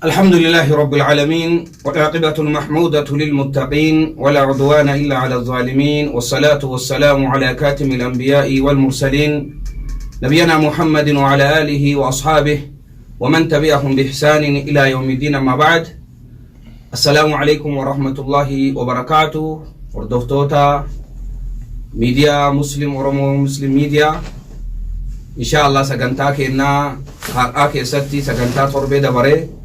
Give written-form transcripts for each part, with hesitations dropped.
الحمد لله رب العالمين والعاقبة المحمودة للمتقين ولا عدوان إلا على الظالمين والصلاة والسلام على كاتم الأنبياء والمرسلين نبينا محمد وعلى آله وأصحابه ومن تبعهم بإحسان إلى يوم الدين. ما بعد، السلام عليكم ورحمة الله وبركاته. وردفتوتا ميديا مسلم ورمو مسلم ميديا إن شاء الله سجنتا كنا حقاك ستي سجنتا تربي دبره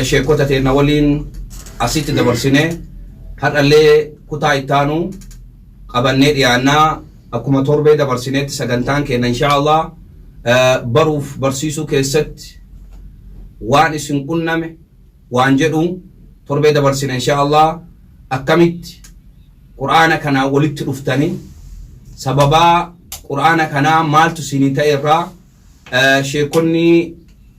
شيكوتا تينا ولين أسيت دبرسينه هذا اللي كتا يتانو قبلنا ديانا أكما تربي دبرسينه سجنتان كنا إن شاء الله بروف برسيسو كست وان اسم كنامه وان جدو تربي دبرسينه إن شاء الله أكمت قرآن كنا ولدت رفتني سببا قرآن كنا مالتو سينيتا إرّا شيكوني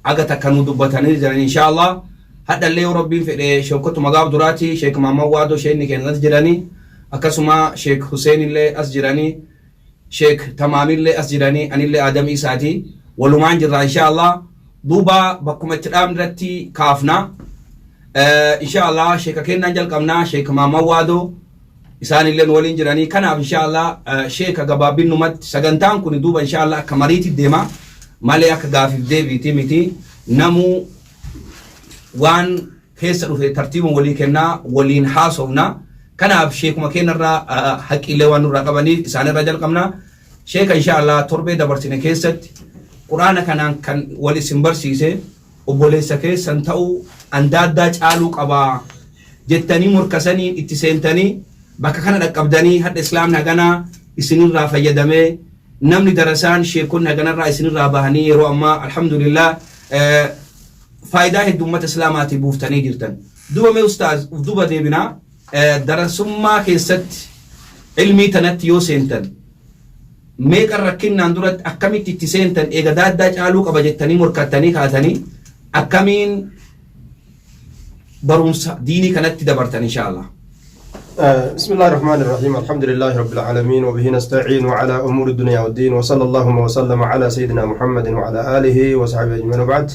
أغتا كانوا دبتاني جراني إن شاء الله. هذا اللي ربي في شوكتو مغاب دراتي شيك ماما وادو شيني كان أسجراني أكسما شيك حسين اللي أسجراني شيك تمامي اللي أسجراني أني اللي آدم إساتي ولمان جرا إن شاء الله دوبا بكم اترام دراتي كافنا إن شاء الله شيك كين ننجل كمنا شيك ماما وادو إساني اللي نولين جراني كان إن شاء الله شيك قبابين نمت سجنتان كوني دوبا إن شاء الله كماريتي ديما مالي أك غافي ديبي ميتي نمو وان كيسر في ترتيب ولي كنا ولين حاسونا كان بشيك مكين الرا حق اللي وان رقبني إساني رجل كمنا شيك إن شاء الله تربي دبرتين كيست قرآن كان ولي سنبر سيسي وبولي سكي سنتو أنداد داج آلوك أبا جتني مركسني اتسينتني بكا كان رقبدني حد إسلام نغانا إسنين را فيدامي نمني درسان شيكون نغانا را إسنين را بهاني يرو أما الحمد لله فايدة الدومة إسلاماتي بوفتني جرتن دوبا مي أستاذ دوبا ديبنا درسما كيست علمي تنت يو سينتن ميك الركين ناندورت أكامي تتسينتن إيغا داد داج آلوك أبجتني مركتني كاتني أكامين برونس ديني كانت دبرتن إن شاء الله. بسم الله الرحمن الرحيم. الحمد لله رب العالمين وبه نستعين على أمور الدنيا والدين وصلى اللهم وسلم على سيدنا محمد وعلى آله وصحبه أجمعين. وبعد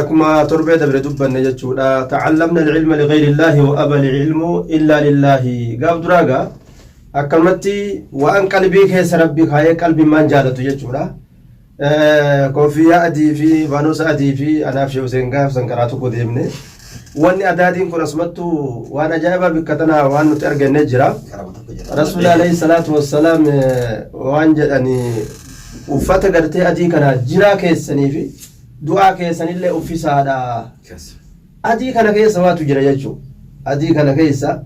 كما تربي دبر دبا نجتشودا تعلمنا العلم لغير الله وأبى العلم إلا لله. قاب دراغا أكلمتي وأن قلبي كيس ربي هاي قلبي من جالته يجتشودا كوفيا أدي في بانوس أدي في أنا في حسين قاف سنكراتو قديمني واني أدادين كنا سمتو وانا جايبا بكتنا وان نترجع نجرا رسول عليه الصلاة والسلام وان جاني وفتا قرتي أدي كنا جرا كيسني في دعاء كيسني اللي أوفيسا هذا أدي كنا كيسا واتو جرا يجو أدي كنا كيسا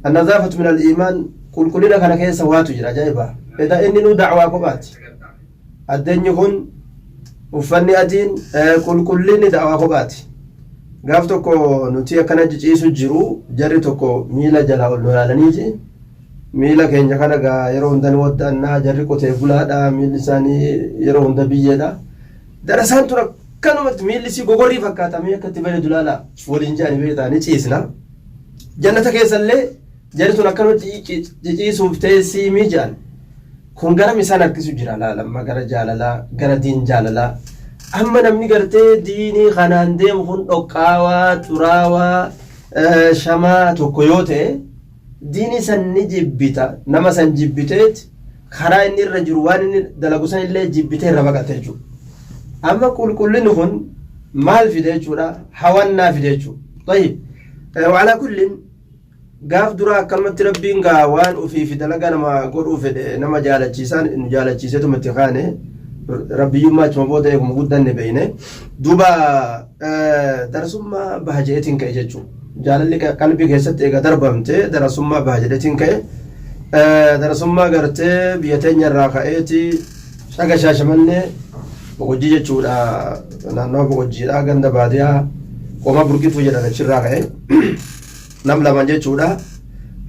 النظافة من الإيمان كلنا كنا كيسا واتو جرا جايبا إذا إني نو دعوة كبات الدين يكون وفني أدين كلنا دعوة كبات gaaf tokko nuti akkana jiciisu jiru jarri tokko miila jala ol lolaalaniiti miila keenya kana gaa yeroo hunda ni waddaannaa jarri qotee bulaadha miilli isaanii yeroo hunda biyyeedha darasaan tura kanumatti miilli isii gogorrii fakkaatamee akkatti bareedu laala waliin jaanii beektaanii ciisna jannata keessallee jarri tun akkanumatti jiciisuuf teessii miijaan kun garam isaan harkisu jira laalamma gara jaalalaa gara diin jaalalaa amma namni gartee diini kanaan deemu kun dhoqqaawaa xuraawaa shamaa tokko yoo ta'e diini san ni jibbita nama san jibbiteet karaa inni irra jiru waan inni dalagu san illee jibbitee irra baqate jechuudha. Amma qulqullinni kun maal fide jechuudha hawannaa fide jechuudha. Tayyib waalaa kullin gaaf dura akkanumatti rabbiin gaa waan ofii fi dalagaa nama godhuu fedhe nama jaalachiisaan nu jaalachiiseetu matti kaane ربي يوم ما تمبوده يوم قدّن نبينه دوبا درسوما بهجتين كيجتشو جال لك قلبي كيست إيجا دربمته درسوما بهجتين كي درسوما قرته بيتين الراقائتي شاكا شاشمنه بوجي جتشو لا نانو بوجي لا عند بعدها وما بركي فوجي لا تشرا كي نملا من جتشو لا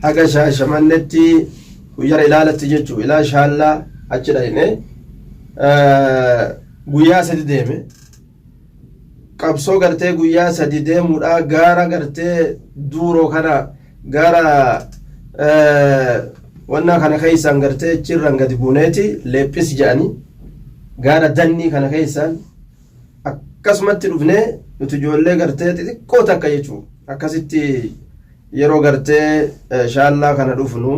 حاجة شاشمنه تي وير إلى تجتشو إلى شاء الله أشرا guyyaa sadi deeme qabsoo gartee guyyaa sadi deemuudha gaara gartee duuroo kana gaara wanna kana keeysan gartee cirran gadi buuneeti leephis jedhani gaara dannii kana keeysan akkasumatti dhufnee nuti ijoollee gartee xixiqqoo takka jechuun akkasitti yeroo gartee shaallaa kana dhufnu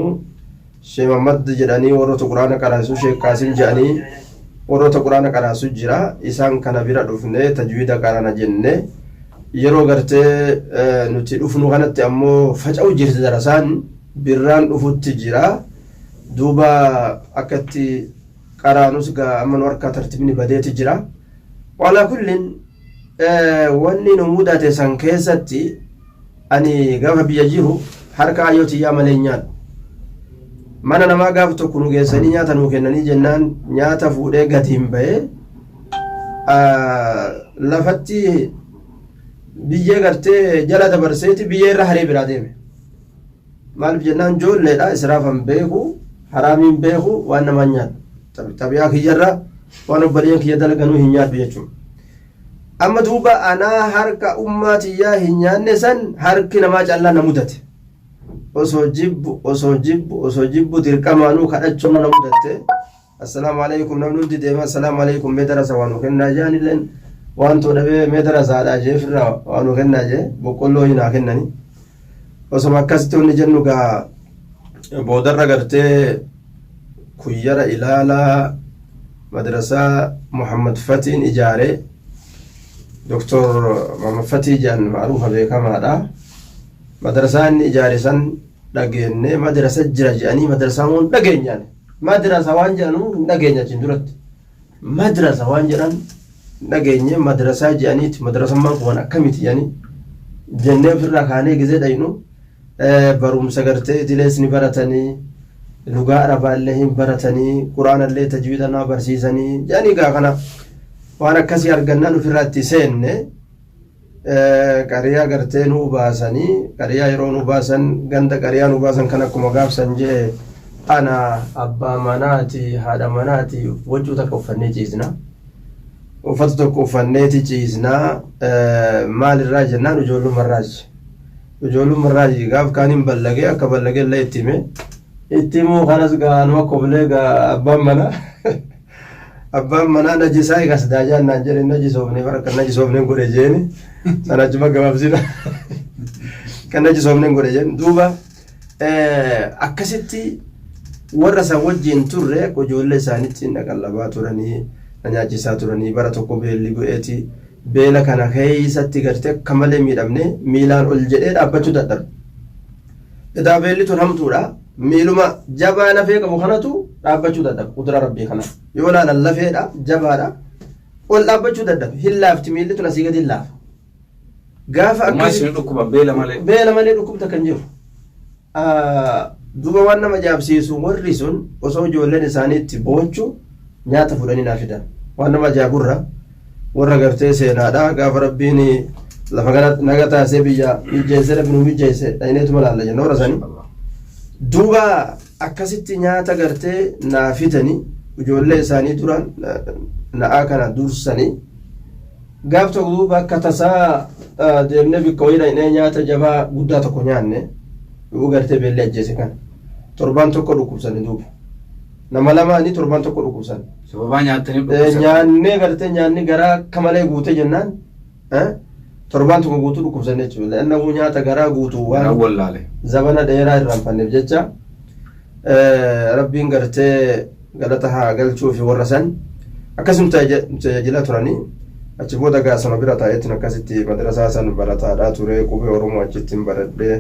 Sheekh Muhammad jedhanii warroota quraana qaraasu Sheekh Qaasim jedhanii warroota quraana qaraasu jira isaan kana bira dhufne tajwiida qarana jenne yeroo gartee nuti dhufnu kanatti ammoo faca'u jirti darasaan birraan dhufutti jira duuba akkatti qaraanus gaa amman warqa tartibni badeeti jira wala kullin wanni nu mudate san keessatti ani gaafa biyya jiru harka ayooti yaa malee nyaadhu mana namaa gaafa tokko nu geessanii nyaata nuu kennanii jennaan nyaata fuudhee gatiin bahee lafatti biyyee gartee jala dabarseeti biyyee irra haree biraa deeme maaliif jennaan joolleedha israafan beeku haraamiin beeku waan namaa nyaadhu tabi'aa kiyyarra waan obboleeyyan kiyya dalaganuu hin nyaadhu jechuudha amma duuba anaa harka ummaatiyyaa hin nyaanne san harki namaa callaa na mudate osoo jibbu dirqamaanuu kadhachuun na mudate assalaamu alaykum namni hundi deema assalaamu alaykum mee darasa waan nu kennaa jaanilleen waan todhabee mee darasaadhaa jeefirra waan nu kennaa jee boqqolloo hinaa kennani osoma akkasitti wanni jennu gaa boodarra gartee kuyyara ilaalaa madrasaa Muhammad Fatiin ijaare Dr. Muhammad Fatii jedhan maaruufa beekamaadha madrasaan ijaare san dhageenye madrasa jira jedhanii madrasaan waan dhageenyaan madrasa waan jedhanu dhageenya cin duratti madrasa waan jedhan dhageenye madrasaa jedhaniiti madrasummaan kun akkamitti jedhanii jennee ofirraa kaanee gizee dhaynu barumsa gartee idilees ni baratanii lugaa arabaallee hin baratanii quraanallee tajwiidanaa barsiisanii jedhanii gaa kana waan akkasii argannaan ofirraa itti seenne qariyaa gartee nu baasanii qariyaa yeroo nu baasan ganda qariyaa nu baasan kan akkuma gaafsan jee ana abbaa manaati haadha manaati wajjuu takka uffannee ciisna uffata tokko uffanneeti ciisna maalirraa jennaan ijoollummarraaji gaaf kaan hin ballagee akka ballagee illee itti himuu kanas gaanuma koblee gaa abbaan manaa najisaa eegas daajaan naan jedhe najisoofnee bara kan najisoofneen godhe jeeni sana achuma gabaabsina kan najisoofneen godhe jeen duuba akkasitti warra san wajjiin turre ijoollee isaanitti naqallabaa turanii na nyaachisaa turanii bara tokko beelli bu'eeti beela kana keessatti gartee akka malee miidhamne miilaan ol jedhee dhaabbachuu dadhabe edaa beelli tun hamtuudha miiluma jabaa lafee qabu kanatu dhaabbachuu dadhabe qudura rabbii kana yoo laalan lafeedha jabaadha ol dhaabbachuu dadhabe hin laafti miilli tun asii gadi hin laafa gaafa akkasii dhukkuba beela malee dhukkubta kan jiru duuba waan nama ajaa'ibsiisu warri sun osoo ijoolleen isaaniitti boochu nyaata fudhanii naa fidan waan nama ajaa'iburra warra gartee seenaadha gaafa rabbiin lafa kana naga taasee biyya mijjeesse rabbi nu mijjeesse dhayineetuma laalla jenna warra sanii duuba akkasitti nyaata gartee naa fidanii ijoollee isaanii duraan na'aa kana dursanii gaaf tokko duuba akka tasaa deemnee bikka wayii dhaynee nyaata jabaa guddaa tokko nyaanne dhuguu gartee beellee ajjeese kana torbaan tokko dhukkubsanii duuba nama lamaanii torbaan tokko dhukkubsan sababaa nyaatanii dhukkubsan nyaannee gartee nyaanni garaa akka malee guute jennaan torbaan tokko guutuu dhukkubsan jechuudha inni nyaata garaa guutuu waan wallaale zabana dheeraa irraanfanneef jecha rabbiin gartee galata haa galchuu fi warra san akkasuma tajaajila turanii achi booda gaasama bira taa'eetiin akkasitti madrasaa san barataadhaa ture qubee oromoo achitti hin baradhee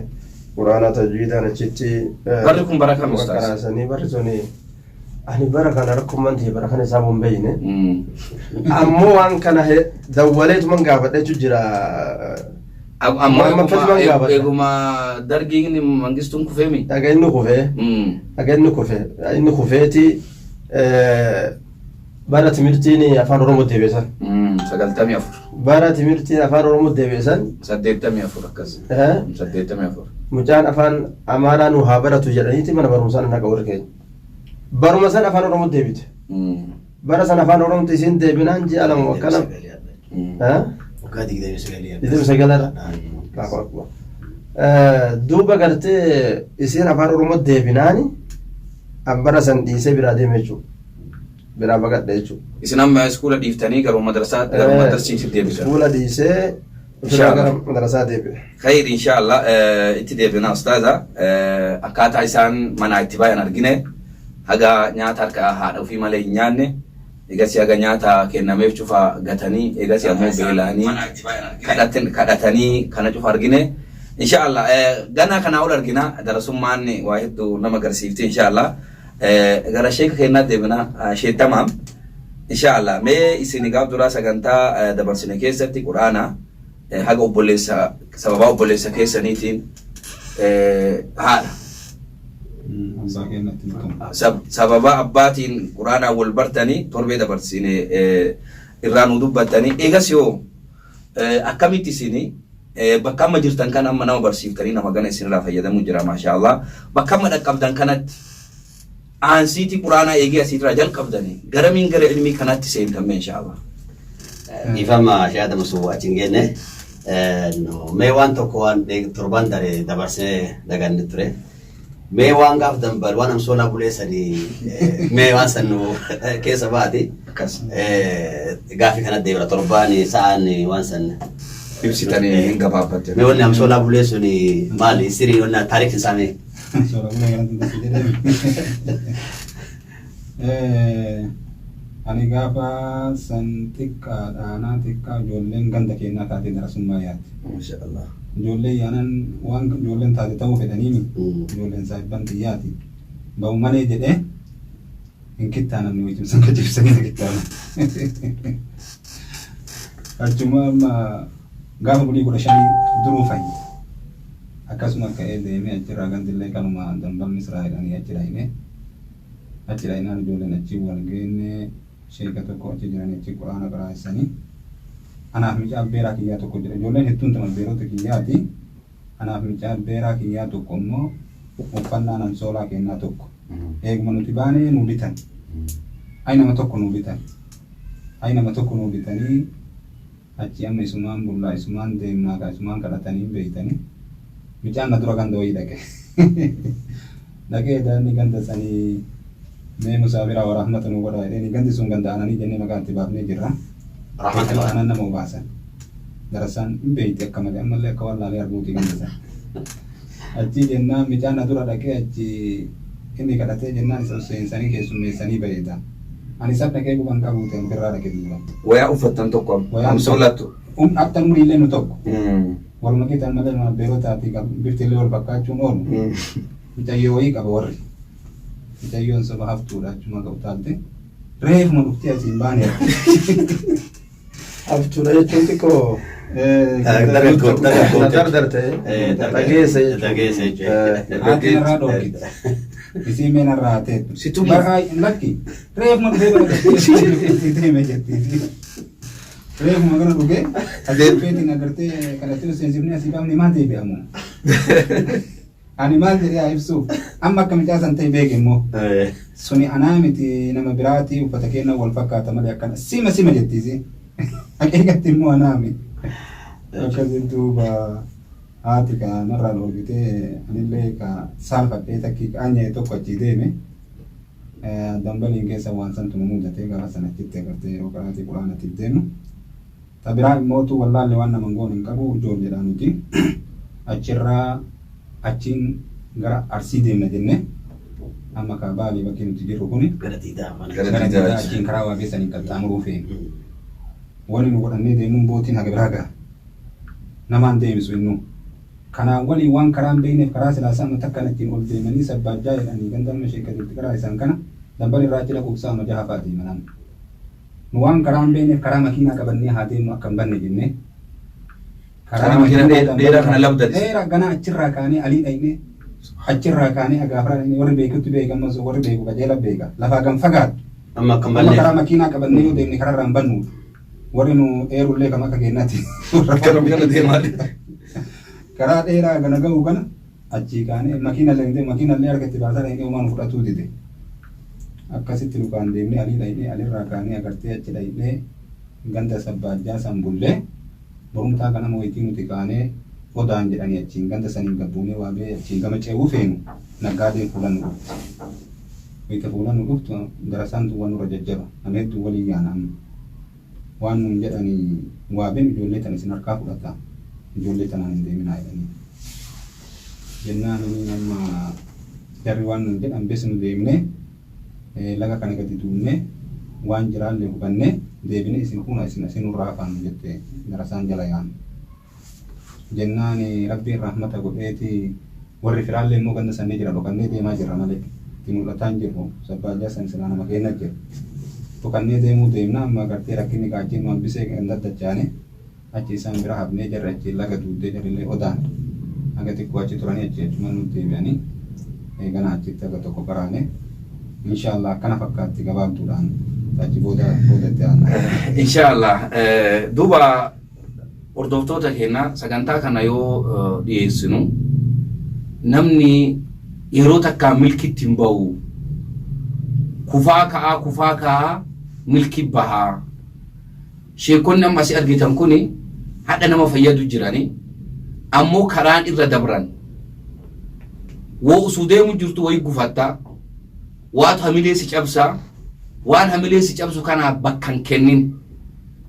quraana tajwiidaan achitti barri kun bara kam ustaas karaasanii barri suni ani bara kana rakkumantii bara kana isaa bombeyne ammoo waan kana dawwaleetuman gaafadheechu jira amma eeguma dargiin mangistuun kufeemi dhaga inni kufeeti bara timirtiin afaan oromoo deebisan 94 bara timirtiin afaan oromoo deebisan 84 akkas 84 mucaan afaan amaaraa nu haa baratu jedhaniiti mana barumsaan naqa warra keenya baruma san afaan oromoo deebite bara san afaan oromoo isin deebinaan ji'a lama akkana duuba gartee isin afaan oromoo deebinaani bara san dhiisee biraa deeme jechuudha biraa baqadhe jechuudha isin amma iskuula dhiiftanii garuu madrasaatti garuu madrasiitti deebisan iskuula dhiisee إن شاء الله مدرسة ديبي خير إن شاء الله اتدي بنا أستاذة أكاد عيسان من اتباع نرجنة هذا نياتا كهذا في مالي نيانة إجازي هذا نياتا كنا ميشوفا قتني إجازي أمو بيلاني كدتني كنا شوف أرجنة إن شاء الله جانا كنا أول أرجنا درسوا ماني واحد نما كرسيفتي إن شاء الله غرشيك كنا دبنا شيء تمام إن شاء الله ما إسنيقاب دراسة كنتا دبرسنا كيسة قرانا haga obboleessa sababa obboleessa keessaniitiin haadha sababa abbaatiin quraanaa wal bartanii torbee dabarsine irraan dubbattanii eegas yoo akkamitti isini bakka amma jirtan kan amma nama barsiiftanii nama gana isinirraa fayyadamuu jira maashaallah bakka amma dhaqqabdan kanatti aansiiti quraanaa eegee asiirraa jalqabdanii garamiin gara ilmii kanatti seentame inshaallah ifama shaada musu achingene no me wan to ko an de turban dare dabarse daga nitre me wan gaf dambal wan am sola bulesa di me wan sanu ke sabati gafi kana de turbani saani wan san ibsitani hinga babatte me wan am sola bulesu ni mali siri onna tarik same sola bulesu ani gafa san tikka dana tikka jollen ganda kenna taate darasummayat maashaallah jolle yanan wan jollen taate tawu fedanimi jollen saiban tiyati baw mane jede in kittana ni witum san kajib sani kittana achuma ma gafa buli ko shani duru fay akasuma ka ede me ajira gandille kanuma dambal israel ani ajira ina jollen achi walgene sheeka tokko achi jiranii achi quraana baraasanii anaaf micaa beeraa kiyyaa tokko jira ijoolleen hedduun tama beerota kiyyaati anaaf micaa beeraa kiyyaa tokko immoo uffannaan ansoolaa kennaa tokko eeguma nuti baanee nuu bitan ay nama tokko nuu bitanii achi amma isumaan bullaa isumaan deemnaa kaa isumaan kadhatanii beeytanii micaan na dura ganda wayii dhaqee daanni ganda sanii me musabira wa rahmatan wa barakatuh ni ganti sun ganda anani jenne maganti babne jirra rahmatan anana mo basan darasan beeyte kamale amalle ka walla le arbuti ganda achi jenna mi jana dura dake achi inni kadate jenna isa sen sani ke summe sani beeyta ani sabna ke bukan ka bute birra dake dura waya ufattan tokko am solatu attan muri le no tokko wal makita amalle ma beerota ti ka biftele wal bakkachu non itayo yi ka borri Jayon sama haftu dah cuma kau tante, ref menukti aja imbang ya. haftu dah cantik ko dar te lagi saya Ati narado kita. Isi mena rate. Situ barai laki. Ref menukti mejeti. Ref mengenal buke. Ada peti nagarte kalau tu sensibnya sibam ni mati biamu. Animal jadi aibsu. Amma kami jasan tay begemo. Suni anamiti nama birati upatakena wal fakata mali akan sima jettisi. Hakikati mo anami. Akazintu ba atika narra logite anille ka salfa peta ki anya to ko jideme. Dambali ngesa wansan tumu jate ga sana kitte karte okarati qur'ana tiddenu. Tabira motu wallahi wanna mangoni kabu jolje danuti. Achirra achin gara arsi deemna jenne amma ka baali bakki nuti jirru kuni gara achin karaa keessanii qaxxaamuruu feene wani nu godhannee deemuun bootiin haga biraaga namaan deemisu innu kanaan walii waan karaan beeyneef karaa silaasaa amma takkan ittiin ol deemanii sabbaajjaa jedhanii gandalma sheekatitti karaa isaan kana dambal irraa jila kubsaa ma jaha faatii manaan nu waan karaan beeyneef karaa makiinaa qabannee haa deemnu akka hin banne jenne karaa makiinaa dheeraa kana labdati dheeraa gana achirraa kaanee alii dhayne achirraa kaanee agaafraa dhayne warri beekutti beekamas warri beeku qajeela beeka lafaa gan fagaatu amma karaa makiinaa qabannee yoo deemne karaa irraan bannu warri nu eerullee kam akka kennaati karaa dheeraa gana ga'u kana achii kaanee makiinallee harkatti baasaa dhayne uumaan fudhatuu dide akkasitti lukaan deemne alii dhayne alirraa kaanee agartee achi dhayne ganda sabbaajjaa sanbullee borumtaa kana mo'itii nuti kaanee odaan jedhanii achiin ganda saniin gabbuunee waabee achiin gama ce'uu feenu naggaadeen fuulan nu dhuftu. Wayita fuulan nu dhuftu darasaan tuwwan nurra jajjaba nama hedduu walii yaana amma waan nuun jedhanii waabeen ijoollee tan isin harkaa fudhata ijoollee tanaan hin deeminaa jedhanii. Jennaan nama jarri waan nuti jedhan beesnu deemnee laga kana gadi duubnee waan jiraallee hubannee deebinee isin kuna isinurraa afaan jettee darasaan jala yaanu. Jennaan rabbiin rahmata godheeti warri firaallee immoo ganda sannee jira dhokannee deemaa jirra malee itti mul'ataan jirru sabbaallee san silaa nama keenya jiru. Dhokannee deemuu deemna amma gartee rakkinni gaacheen waan bisee ganda dachaane achi isaan bira hafnee jarri achi laga duudee jarrillee odaan aga xiqqoo achi turanii achi achuma nutti deebi'anii eegana achitti aga tokko baraane inshaallah akkana fakkaatti gabaabduudhaan achi boodatti aanna. Inshaallah duuba hordoftoota keenya sagantaa kana yoo dhiyeessinu namni yeroo takkaa milkitti hin ba'u kufaa ka'aa milki bahaa sheekonni amma asii argitan kuni hadha nama fayyadu jirani ammoo karaan irra dabran woo usuu deemu jirtu wayi gufatta waatu hamilee si cabsaa waan hamilee si cabsu kana bakkan kennin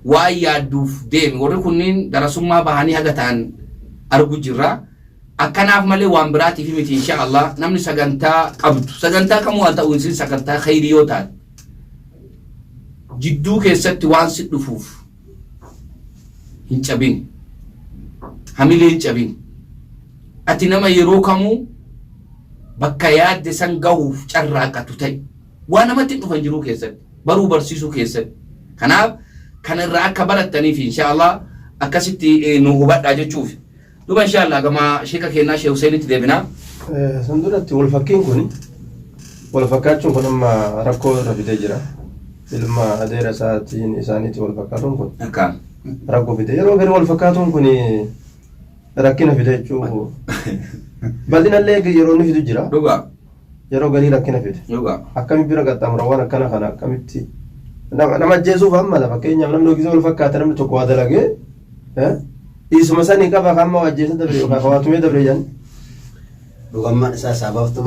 waan yaadduuf deemi warri kunniin darasummaa bahanii haga ta'an argu jirra akkanaaf malee waan biraatiif miti inshaallah namni sagantaa qabdu sagantaa kamuu haa ta'u isin sagantaa khayrii yoo taate jidduu keessatti waan si dhufuuf hin cabin hamilee hin cabin ati nama yeroo kamuu bakka yaadde san gahuuf carraaqatu ta'e waan namatti dhufan jiruu keessatti baruu barsiisuu keessatti kanaaf kana irraa akka barattaniif inshaallah akkasitti nu hubadhaa jechuuf duba inshaallah gama sheeka kennaa Sheekh Huseenitti deebinaa. San duratti wal fakkiin kun wal fakkaachuun kun amma rakkoo irra fidee jira. Ilma adeera isaatiin isaaniitti wal fakkaatuun kun rakkoo fide yeroo gadi wal fakkaatuun kun rakkina fide jechuun bal'inallee yeroo inni fidu jira. Dhugaa. Yeroo gadi rakkina fide. Dhugaa. Akkamitti bira qaxxaamura waan akkana kana akkamitti nama ajjeesuuf amma lafa keenyaaf namni ogisee wal fakkaata namni tokko waa dalagee isuma sanii qaba kamma ajjeesa dabre yookaan hawaatumee dabre jan. Dhugammaan isaa sabaaftu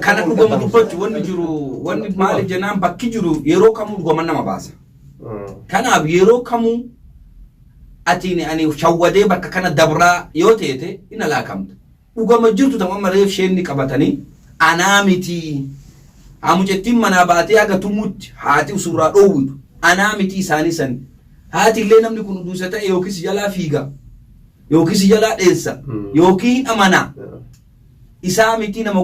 kana dhugama dubbachuu wanni jiru wanni maaliif jennaan bakki jiru yeroo kamuu dhugama nama baasa. Kanaaf yeroo kamuu ati ani shawwadee bakka kana dabraa yoo teete ina laakamta. Dhugama jirtu tamama reef sheenni qabatanii anaa miti hamucettiin manaa baatee aga tumutti haati usurraa dhoowwitu anaa miti isaanii san haati illee namni kun duusa ta'e yookiis jalaa fiiga yookiis jalaa dheessa yookiin amanaa isaa miti nama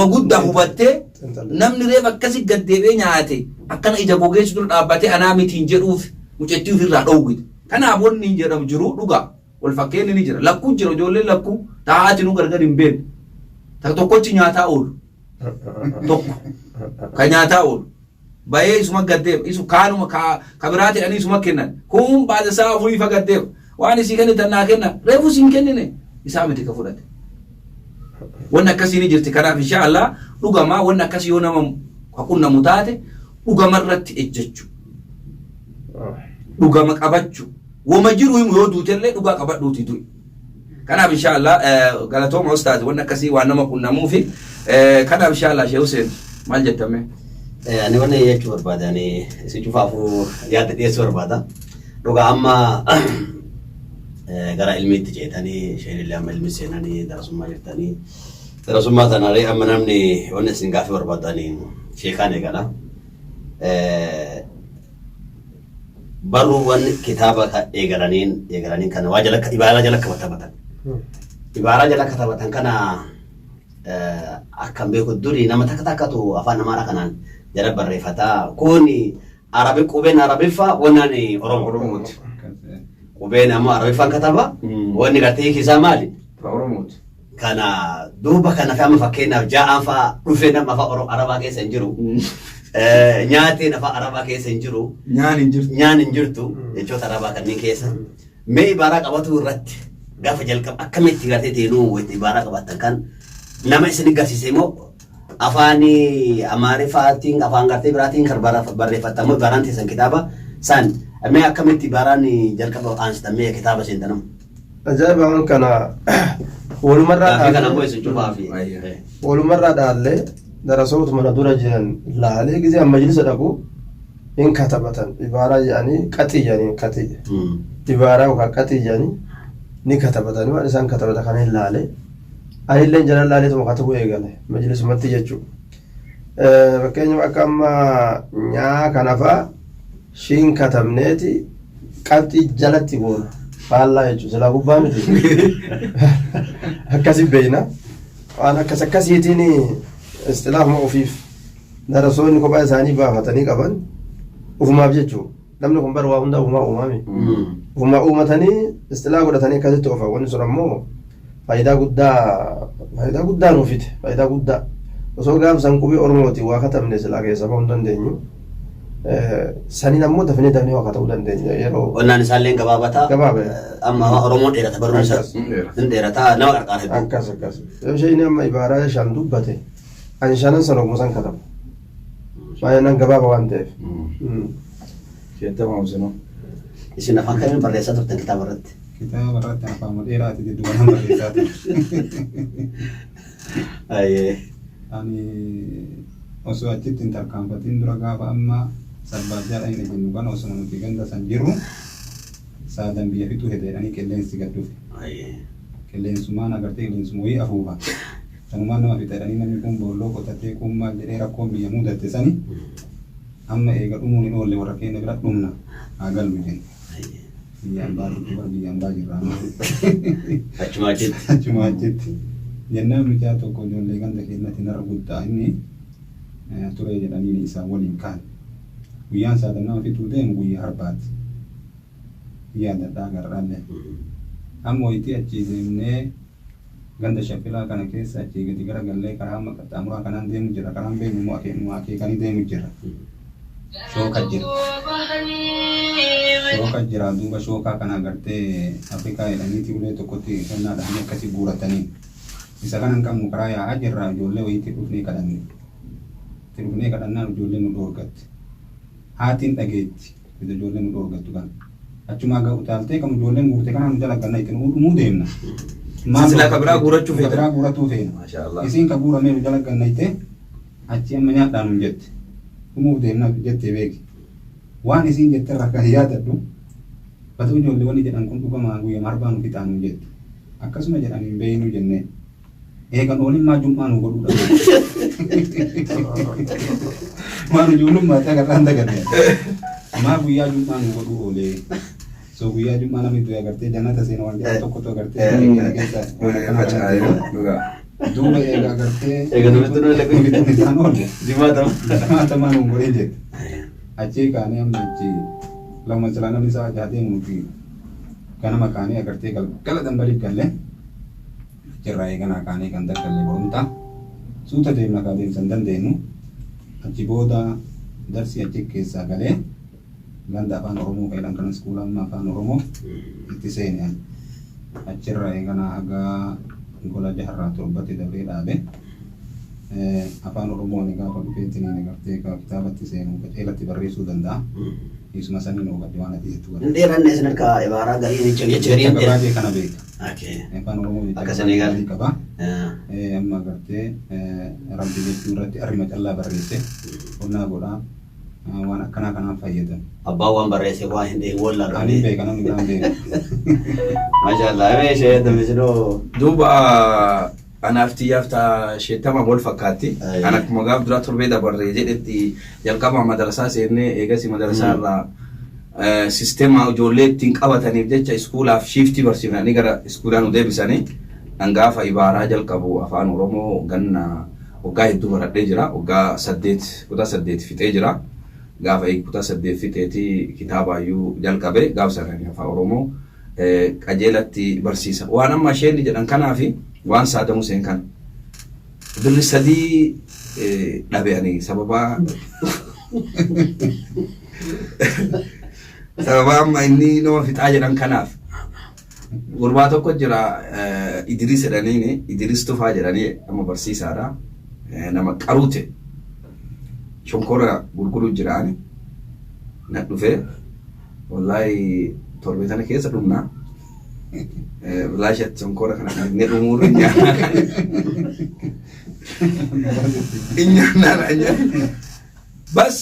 guddaa hubattee namni reef akkasi gaddeebee nyaate akkana ija gogeessu dura dhaabbatee anaa mitiin jedhuuf mucettii ofirraa dhoowwite. Kanaaf wanni hin jedhamu jiru dhugaa wal fakkeenyi ni jira lakkuu jira ijoolleen lakkuu taa'aati nu gargar hin beekne tokkochi nyaataa oolu tokko ka nyaataa oolu bayee isuma gaddeeba isu kaanuma ka biraa ta'anii isuma kennan kun baasa isaa afurii fa gaddeeba waan isii kennitan naa kenna reefu siin kennine isaa miti ka fudhate wanni akkasii ni jirti. Kanaaf inshaallah dhugamaa wanni akkasii yoo nama qunnamu taate dhugama irratti ejjechuu dhugama qabachuu wama jiru himu yoo duutellee dhugaa qabadhuuti du'i. Kanaaf inshaallah galatooma ustaaz wanni akkasii waan nama qunnamuufi kanaaf inshaallah Sheekh Huseen maal jettame? Ani wanni jechuu barbaada ani si cufaafuu yaadda dhiyeessuu barbaada. Dhugaa amma gara ilmiitti ceetanii sheenillee amma ilmi seenanii darasummaa jirtanii darasummaa sanaree amma namni wanni isin gaaffii barbaadanii sheekaan eegala. Baruu wanni kitaaba eegalaniin kana waa ibaaraa jala katabatan. Ibaaraa jala katabatan kana akkam beeku durii nama takkatu afaan namaadha kanaan jala barreeffataa kun qubeen arabiffaa wannaan oromooti. Qubeen ammoo arabiffaan kataba wanni gartee hiikisaa maali? Oromooti. Kana duuba kana fi amma fakkeenyaaf ja'aan fa'aa dhufee nama afaan arabaa keessa hin jiru. Nyaatiin afaan arabaa keessa hin jiru. Nyaan hin jirtu jechoota arabaa kanneen keessa. Mee ibaaraa qabatu irratti gaafa jalqaba akkamitti gartee teenuu ibaaraa qabattan kan nama isin agarsiise immoo afaan amaariffaatiin afaan gartee biraatiin kan barreeffatamu ibaaraan teessan kitaaba san mee akkamitti ibaaraan jalqaba aansitamee kitaaba seentanamu. Ajaa'iba waan kana walumarraa dhaallee darasoota mana dura jiran laalee gisee majlisa dhaqu in katabatan ibaaraa jedhanii qaxii jedhanii qaxii ibaaraa yookaan qaxii jedhanii ni katabatanii waan isaan katabata kana hin laale anillee jala laaleetuma katabuu eegale majlisumatti jechuudha. Fakkeenyaaf akka amma nyaa kanafaa shiin katabneeti qabxii jalatti goona faallaa jechuudha silaa gubbaa miti akkasii beeyna waan akkasiitiin istilaafuma ofiif darasoonni kophaa isaanii baafatanii qaban ufumaaf jechuudha. Namni kun bara waa hundaa ufumaa uumame ufumaa uumatanii istilaa godhatanii akkasitti ofa wanni sun ammoo faayidaa guddaa nuuf fide faayidaa guddaa osoo gaafsan qubee Oromooti waa katabne silaa keessa bahuu hin dandeenyu saniin ammoo dafnee waa katabuu dandeenya yeroo Onnaan isaallee gabaabataa amma Oromoon dheerata barumsa hin dheerataa nama qarqaara akkas yoo isheen amma ibaaraa shan dubbate ani shanan san ogummaa san katabu baay'inaan gabaaba waan ta'eef. Siete mausino. Isin afaan kamiin barreessaa turtan kitaaba irratti? Kitaaba irratti afaan dheeraati jedhu waan barreessaa ture. Ani osoo achitti hin tarkaanfatiin dura gaafa amma salbaajjaadha hin jennu kan osoo nuti ganda san jirru saadan biyya fixuu heddeedhanii qilleensi gad dhufe. Qilleensumaan agartee qilleensuma wayii afuufa. Sanumaan nama fixadhanii namni kun boolloo qotatee kun maal jedhee rakkoon biyya mudatte sani. Amma eega dhumuun hin oolle warra keenya bira dhumna haa gallu jenna. Biyyaan baay'ee bara biyyaan baay'ee achuma achitti jennaan mucaa tokko ijoollee ganda keenyatti narra guddaa inni ture jedhanii isaan waliin kaan guyyaan saatan nama fixuu deemu guyyaa harbaati guyyaa dadhaa garraallee amma wayitii achii deemnee ganda shaffilaa kana keessa achii gadi gara gallee karaa amma qaxxaamuraa kanaan deemu jira karaan beeknu immoo akeekanii deemu jira. Shooka jira duuba shookaa kana agartee Afrikaa jedhaniiti ulee tokkotti kennaadhaan akkasii guuratanii isa kana hin qabnu karaa yaa'aa jirra ijoollee wayiitti dhufnee kadhanne itti dhufnee kadhannaan ijoollee nu dhoorgatte haatiin dhageetti ijoollee nu dhoorgattu kan achumaa ga'u utaaltee kan ijoolleen guurte kanaan jala ganna itti dhumuu deemna. Sila kabiraa guurachuu feena. Kabiraa guuratuu feena. Isiin ka guuramee nu jala ganna itti achi amma nyaadhaan nu jette. Dhumuuf deemna jettee beeki. Waan isiin jette irraa kan yaadadhu batoo ijoollee wanni jedhan kun dhugamaa guyyaa marbaa nu fixaa nu jette. Akkasuma jedhanii beeynu jennee eegan oolin maa jum'aa nu godhuudha. Maan ijoollummaa ta'e agarraan dagadee maa guyyaa jum'aa nu godhu oolee. So guyyaa jum'aa namni du'e agartee jannata seena waan jedhan tokkotu agartee duuba eega agartee nuti isaan oolle jimaata maan nu godhee jette. Achii kaanee amma achi lama silaa namni isaa jaatee nuti ganama kaanee agartee gala dambaliif galle jirraa eeganaa kaanee kan daggalle borumtaa suuta deemna kaa deemsan dandeenyu achi booda darsii achi keessaa galee ganda afaan Oromoo fayyadam kan iskuulaa amma afaan Oromoo itti seenee achirraa eeganaa haga gola jaharraa torbatti dabree dhaabe afaan Oromoo ni gaafa dhufeetti ni agartee kitaabatti seenuu qaceelatti barreessuu danda'a. Isuma sanii nu hubadde waan ati jettu. Dheeranne isin harka ibaaraa galii jechuun baay'ee kana beeka. Afaan Oromoo akkasanii galii qaba. Amma agartee rabbi jechuu irratti arrima callaa barreesse qonnaa godhaa waan akkanaa kanaan fayyadamu. Abbaan waan barreesse waan hin dheehin wallaa dha. Ani beeka namni biraan beeka. Maashaallah meeshee dambisnoo. Duuba anaaf xiyyaafta sheetama wal fakkaatti. Kan akkuma gaaf duraa torbee dabarree jedhetti jalqaba madarasaa seennee eegasi madarasaa irraa sisteema ijoollee ittiin qabataniif jecha iskuulaaf shiiftii barsiifnanii gara iskuulaa nu deebisanii dhangaafa ibaaraa jalqabu afaan Oromoo ganna waggaa hedduu baradhee jira. Waggaa 8 fixee jira. Gaafa kutaa 8 fixeeti kitaabayyuu jalqabe gaafa sananii afaan Oromoo qajeelatti barsiisa. Waan amma isheen jedhan kanaafi waan saadamu seen kan billi sadii dhabeanii sababa amma inni nama fixaa jedhan kanaaf gurbaa tokko jira Idris jedhaniini Idris Tufaa jedhanii amma barsiisaadha nama qaruute shonkora gurguru jiraani na dhufe wallahi torbee tana keessa dhumna Belajar congkor kan ini umurnya inya naranya bas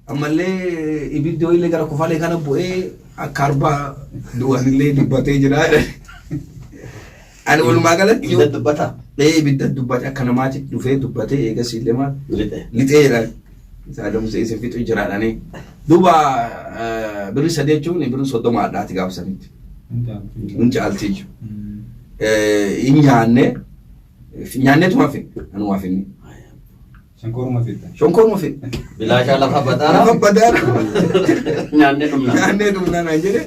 ammallee ibiddoo illee gara kufalee kana bu'ee akka arbaa du'an illee dubbatee jira. Ani walumaa galatti ibidda dubbata. Ibidda dubbate akka namaatti dhufee dubbatee eegas illee maal lixeera. Saadam seese fixu jiraadhani. Duuba birri sadii jechuun birri 30 addaati gaafsanitti. Hin caalti jechuudha. Nyaanneetuma fi anuma finni. Shonkooruma fidda. Shonkooruma fi. Bilaashaa lafa badaara. Lafa badaara. Nyaannee dhumna. Nyaannee dhumna naan jedhe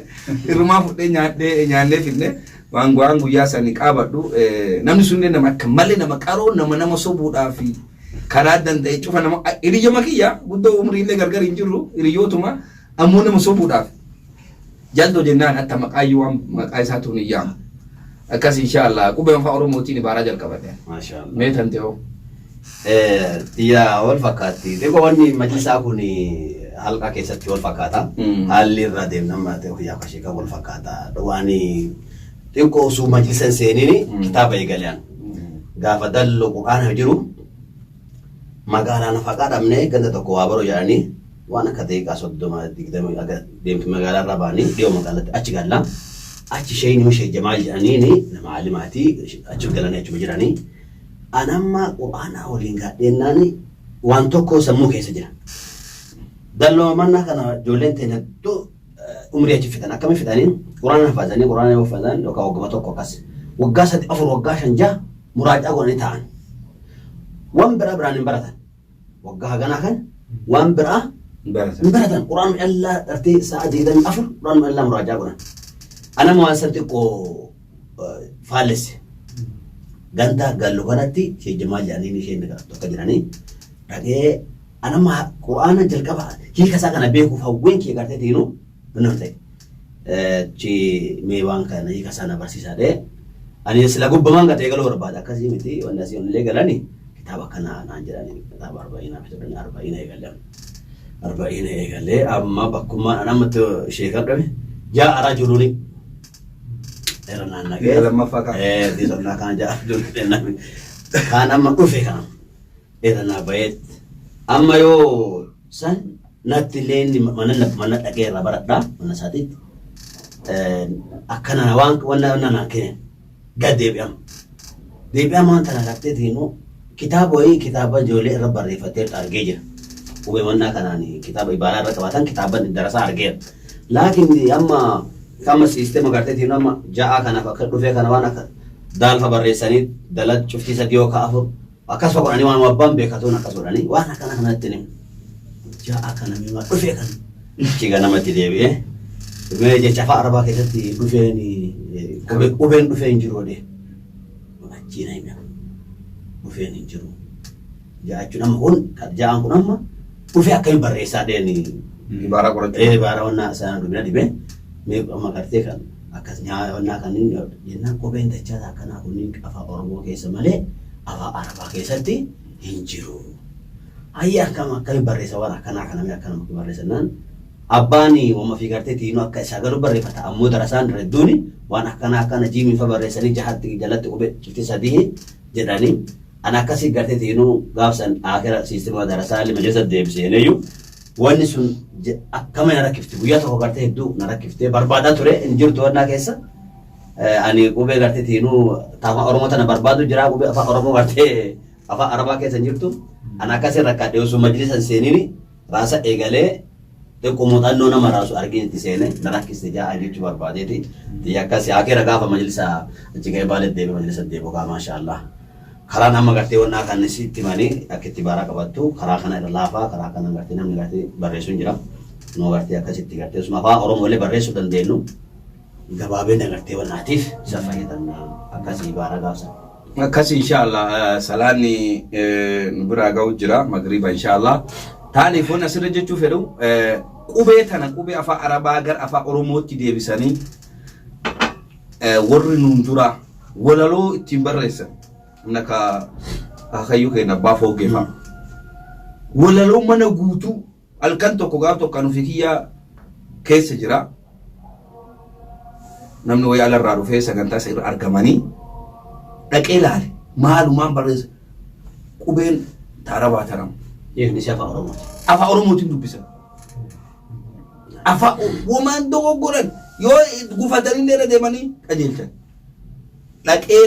irrumaa fudhee nyaannee finne waan guyyaa sanii qaabadhu namni sunne nama akka malee nama qaroo nama sobuudhaaf karaa danda'e cufa nama hiriyya makiyya guddoo umriillee gargar hin jirru hiriyyootuma ammoo nama sobuudhaaf jaldoo jennaan atta maqaayyuu waan maqaa isaa tuun iyyaama akkas inshallah qubeen afaan oromootiin ibaaraa jalqabate. Maashaallah. Mee tante hoo. Yaa wal fakkaatti. Xiqqoo wanni majlisaa kun halqa keessatti wal fakkaata. Haalli irraa deemnama ta'e guyyaa kashee kan wal fakkaata. Waan xiqqoo osoo majlisan seeniin kitaaba eegaleen gaafa dalloo quraana jiru magaalaan faqaa dhabnee ganda tokko waa baroo jedhanii waan akka daqiiqaa 30 deemtu magaalaa irraa baanii dhiyoo magaalatti achi galla achi shayinii shee jamaal jedhanii nama alimaatii achi galanii achuma jiranii anamma quraana waliin gaadheennaan waan tokko sammuu keessa jira dalloo manna kana ijoolleen teenyattuu umrii achi fitan akkamiin fitanii quraana hafaazanii quraana yoo hafaazan yookaan waggaa tokko akkas waggaa 3 4 waggaa 5 6 muraajaa godhanii ta'an waan biraan hin baratan waggaa haganaa kan waan biraa hin baratan quraana Allah dartee sa'a 24 quraana Allah muraajaa godhan anama waan san xiqqoo faallesse ganda gallo kanatti shee jamaal jedhanii isheen tokko jiranii dhagee anama quraana jalqaba hiika isaa kana beekuuf hawween kee gartee tiinu benar ci meewaan kana hiika sana barsiisaadhe ani sila gubbamaan gatee galoo barbaada akkasii miti wanni asii onillee galanii kitaaba kana naan jedhanii kitaaba 40 eegalee amma bakkummaan anamatti sheekar dhabe jaa rajuluni erana nagee lammaffaa kan disonna kana jaa rajuluni kan amma dhufe kana erana bayet amma yoo san natti leenni mana dhagee irraa baradhaa mana isaatiitti akkana waan wanna naan kenne gad deebi'am tana laftee tiinu kitaaba ijoollee irra barreeffatee argee jira. Uummanni kanaan kitaaba ibaaraa irra qabatan kitaaba darasaa argeera. Laakiin amma kama siistema gartee tiinu amma ja'a kanaaf akka dhufee kana waan akka daalfa barreessanii dalat cuftii sadii yookaan afur akkasuma godhanii waan wabbaan beekatuun akkas godhanii waan akkana kanatti ni ja'a kana mi'aa dhufee kan chiga namatti deebi'ee mee jecha afaan arabaa keessatti dhufeen qubeen dhufee hin jiru odee achiina himee dhufeen hin jiru ja'achuun amma kun ja'aan kun amma dhufee akkamiin barreessaa deeni ibaaraa qorachuu ibaaraa wannaa isaan dhumina dhibee mee amma gartee kan akkas wannaa kanneen jennaan qubeen dachaa akkanaa kunniin afaan oromoo keessa malee afaan arabaa keessatti hin jiru ayyaa akkamiin barreessa waan akkanaa kanamee akkanamatti barreessannaan abbaani wama fi gartee tiinu akka isaa galu barreeffata ammoo darasaan redduuni waan akkana jiimiin fa barreessanii jahatti jalatti qubee cifti sadii jedhanii ana akkasii gartee tiinu gaafsan akira siistima darasaa limajeessa deebiseeneyyuu wanni sun akkama na rakkifte guyyaa tokko gartee hedduu na rakkifte barbaadaa ture hin jirtu wannaa keessa ani qubee gartee tiinu afaan oromoo tana barbaadu jira qubee afaan oromoo gartee afaan arabaa keessa jirtu ana akkasii rakkadhe osoo majlisan seeniini raasa eegalee xiqqoo muuxannoo nama raasu arginti seene na rakkiste jaa jechuu barbaadeeti akkasii akira gaafa majlisa achi ga'ee baalee deebi'e majlisa deebi'u kaa maashaallah karaa nama gartee wannaa kan sitti manii akka itti baaraa qabattu karaa kana irra laafaa karaa kana gartee namni gartee barreessuun jira noo gartee akkasitti gartee osuma afaan oromoolee barreessuu dandeenyu gabaabeen gartee wannaatiif isa fayyadamne akkasii baaraa gaafsan. Akkasii inshallah salaanni biraa ga'u jira magriba inshallah taaniif wanna asirra jechuu fedhu qubee tana qubee afaan arabaa gara afaan oromootti deebisanii warri nuun dura walaloo ittiin barreessan naka akayyuu keenya abbaa fooggeeffa walaloo mana guutuu halkan tokko gaaf tokko kan ofii kiyyaa keessa jira namni wayyaa alarraa dhufee sagantaa isa irra argamanii dhaqee ilaale maalumaan barreessa qubeen taarabaa tanamu. Ifni si afaan oromooti. Afaan oromootiin dubbisa. afa woman dogoggoran yoo gufatanii dheera deemanii qajeelchan dhaqee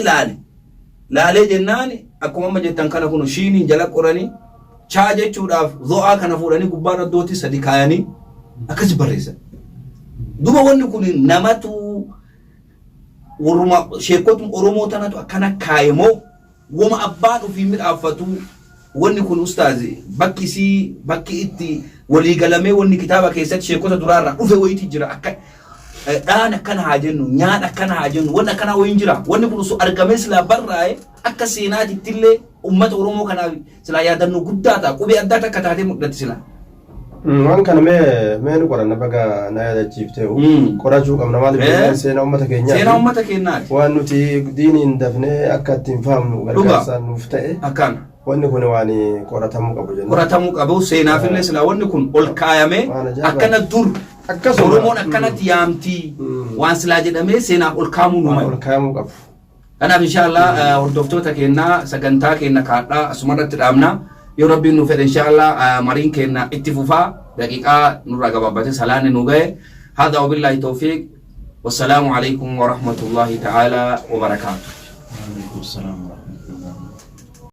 laalee jennaan akkuma amma jettan kana kun shiiniin jala qoranii chaa jechuudhaaf zo'aa kana fuudhanii gubbaan addootti sadi kaayanii akkas barreessan. Duba wanni kun namatu waruma sheekotuma Oromoo tanatu akkana kaayemoo wama abbaan ofii midhaaffatu wanni kun ustaazi bakki itti walii galamee wanni kitaaba keessatti sheekota duraarraa dhufe wayitii jira akka dhaan akkana haa jennu nyaata akkana haa jennu wanni akkana wayiin jira wanni kun osoo argamee silaa barraa'e akka seenaatitti illee ummata Oromoo kanaaf silaa yaadannoo guddaa ta'a qubee addaa takka taatee mul'atti silaa. Waan kana mee nu qoranna baga na yaadachiiftee qorachuu qabna maaliif seenaa uummata keenyaa seenaa uummata keenyaati waan nuti diiniin dafnee akka ittiin fahamnu gargaarsaan nuuf ta'e akkana wanni kun waan qoratamuu qabu jenna qoratamuu qabu seenaafillee silaa wanni kun ol kaayamee akkana dur Oromoon akkanatti yaamtii waan silaa jedhamee seenaaf ol kaamuu qabu. Kanaaf inshallah hordoftoota keenyaa sagantaa keenya kaadhaa asumarratti dhaabna. Yoo rabbiin nu fedhe inshallah mariin keenya itti fufaa daqiiqaa nurraa gabaabbatee salaanni nu gahe. Hada wabillahi tawfiq. Wassalaamu alaikum wa rahmatullahi ta'ala wa barakatuh.